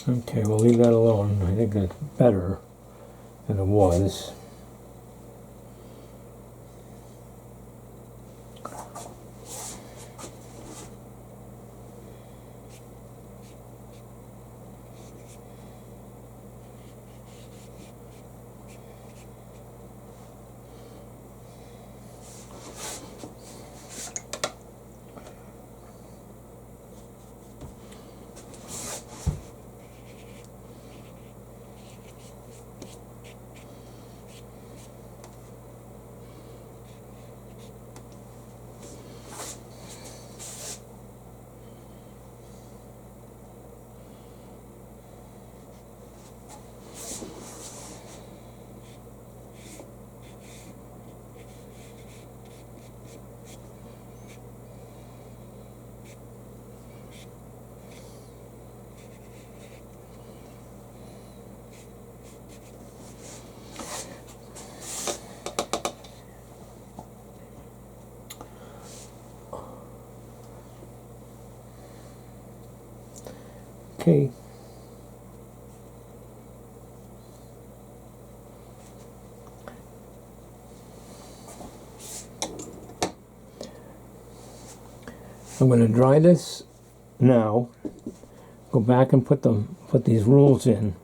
Okay, we'll leave that alone. I think that's better than it was. Okay. I'm going to dry this now. Go back and put these rules in.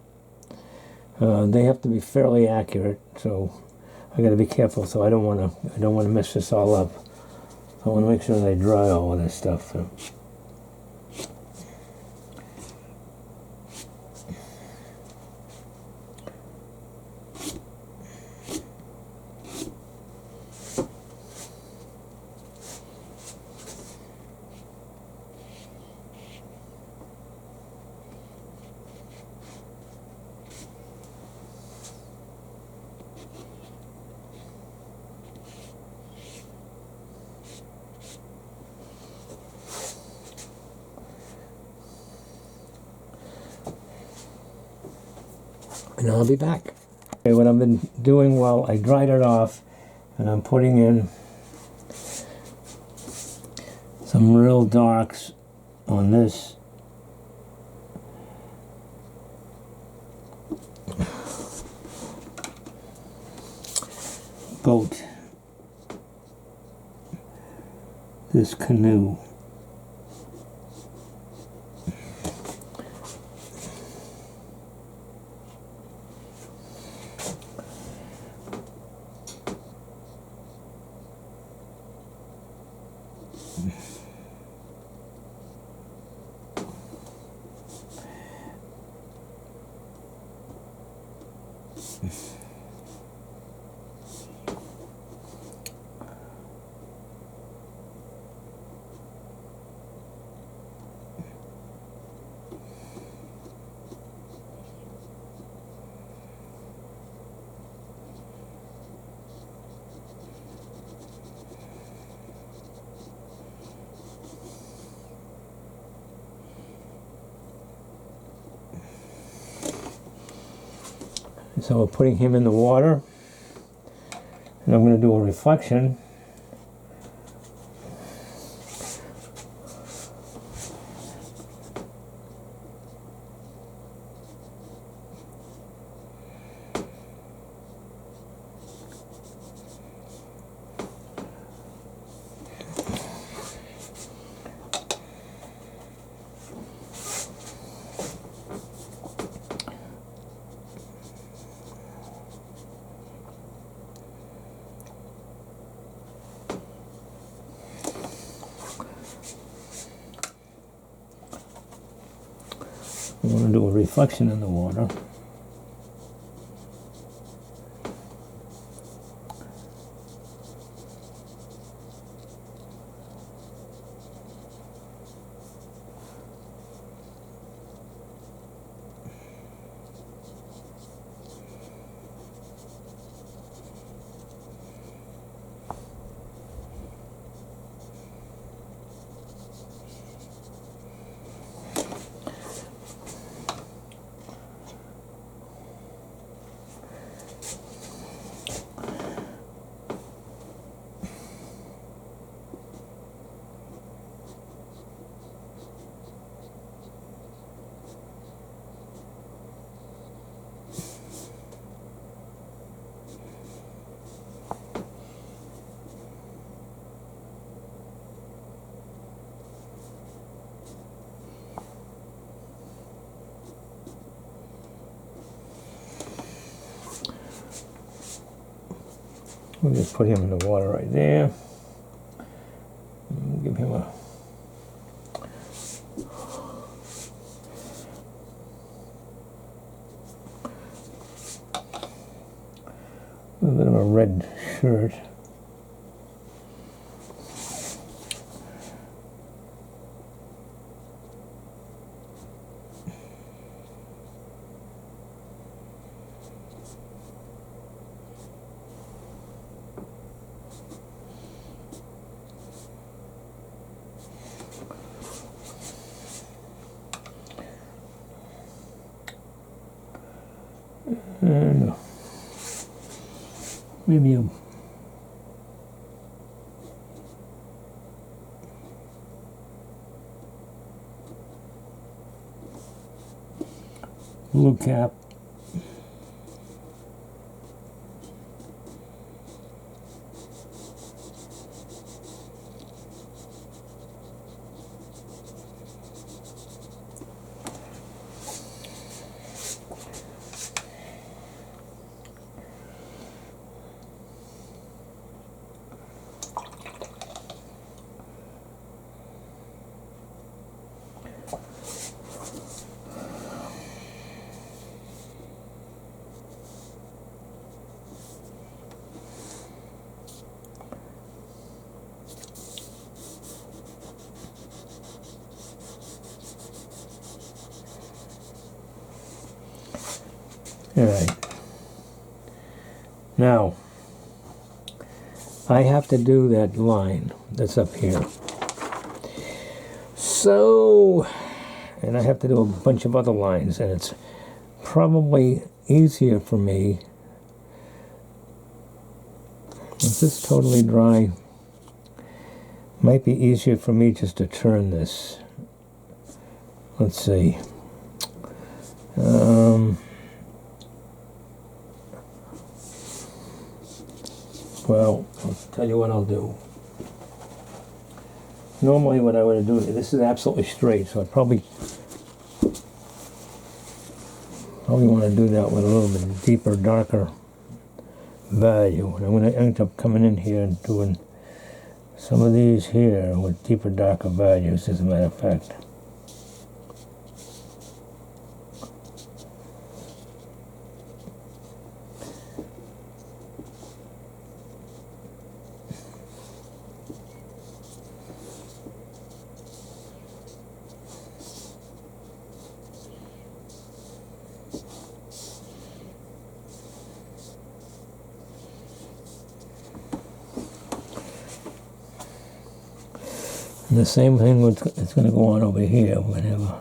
They have to be fairly accurate, so I got to be careful. So I don't want to mess this all up. I want to make sure they dry all of this stuff. So. And I'll be back. Okay, what I've been doing while I dried it off, and I'm putting in some real darks on this. Boat. This canoe. So we're putting him in the water, and I'm going to do a reflection. I want to do a reflection in the water. We'll just put him in the water right there. Give him a little bit of a red shirt. And maybe a blue cap. All right. Now, I have to do that line that's up here. So, and I have to do a bunch of other lines, and it's probably easier for me. If this is totally dry, might be easier for me just to turn this. Let's see. Well, I'll tell you what I'll do. Normally what I would do, this is absolutely straight, so I probably want to do that with a little bit deeper, darker value. And I'm going to end up coming in here and doing some of these here with deeper, darker values, as a matter of fact. And the same thing it's going to go on over here whenever.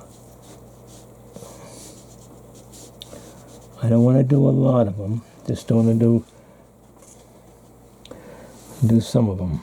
I don't want to do a lot of them, just want to do some of them.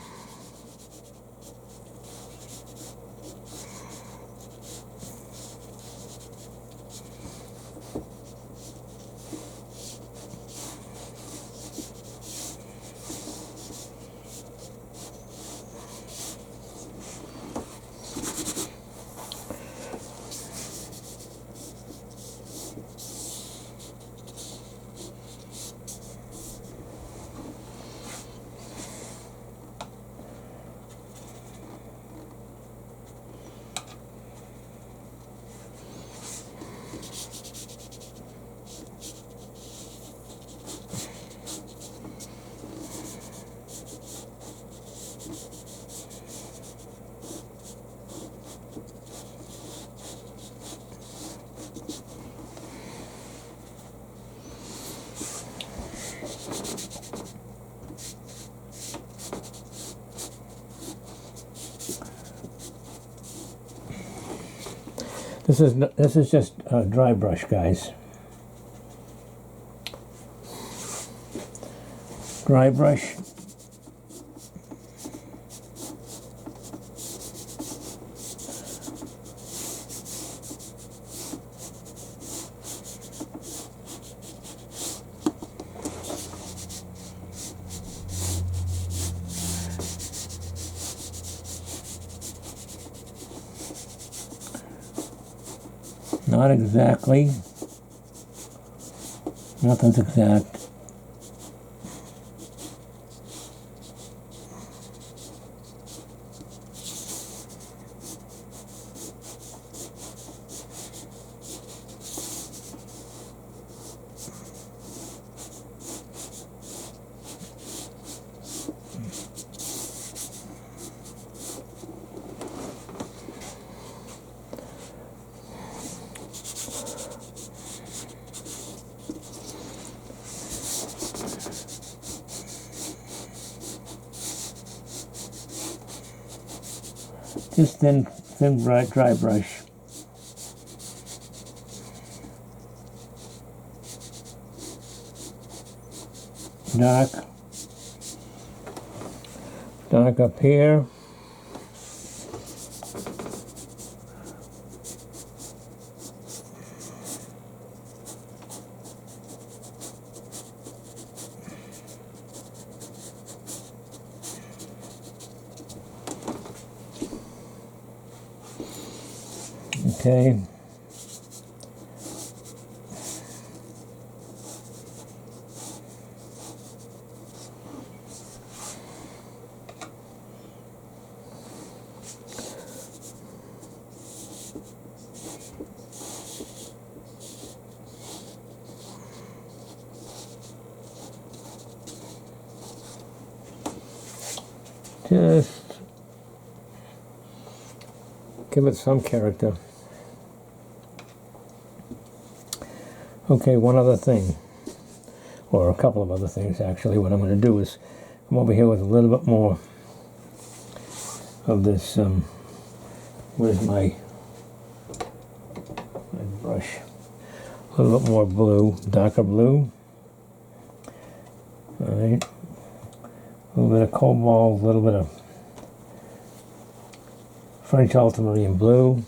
This is just a dry brush, guys. Dry brush. Not exactly. Nothing's exact. just thin dry brush. Dark up here. Okay. Just give it some character. Okay, one other thing, or a couple of other things actually. What I'm going to do is come over here with a little bit more of this, where's my brush? A little bit more blue, darker blue. All right. A little bit of cobalt, a little bit of French ultramarine blue.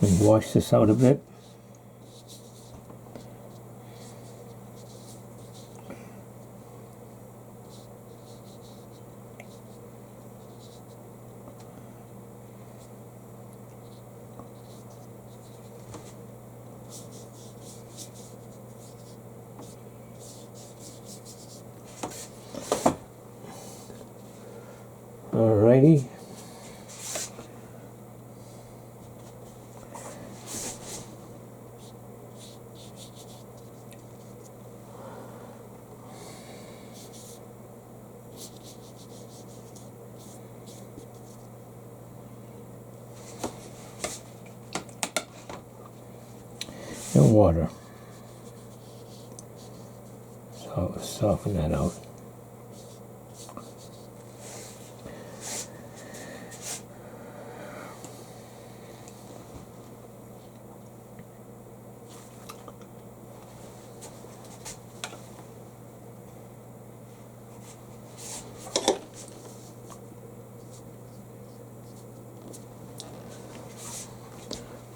And wash this out a bit. Alrighty. And water. So soften that out.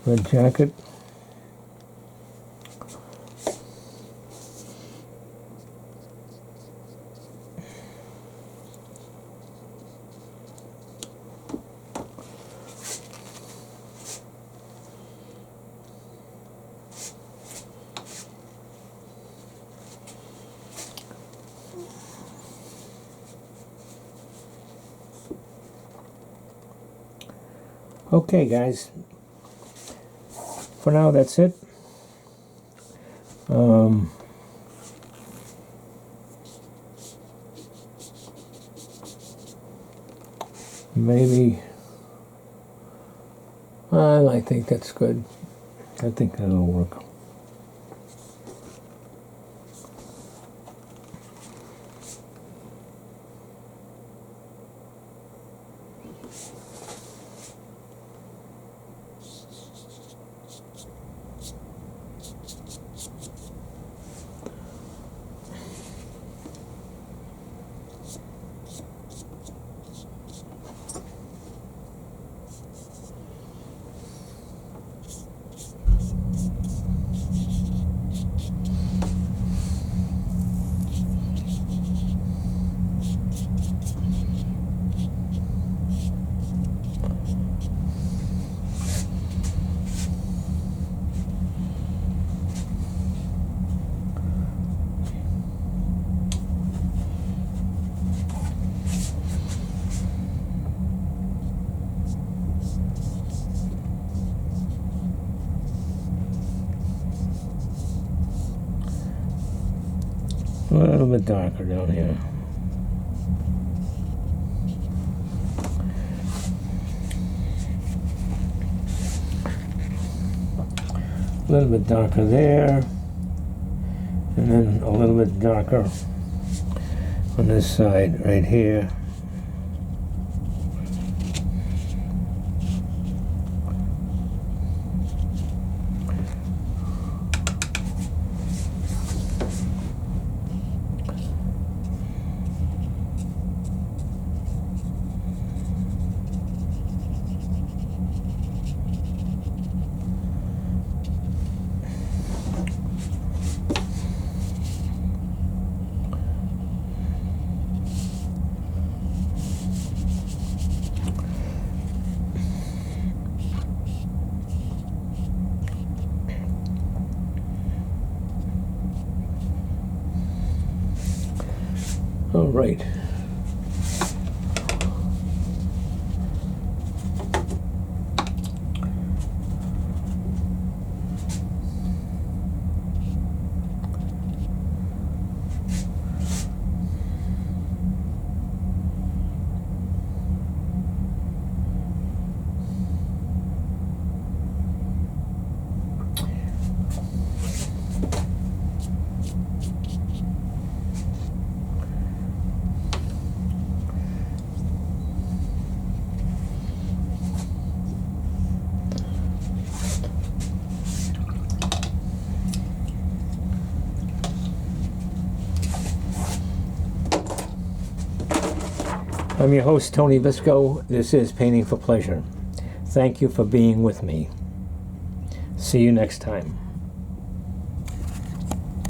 Red jacket. Okay, guys. For now, that's it. Maybe. I think that's good. I think that'll work. A little bit darker down here. A little bit darker there, and then a little bit darker on this side right here. All right. I'm your host, Tony Visco. This is Painting for Pleasure. Thank you for being with me. See you next time.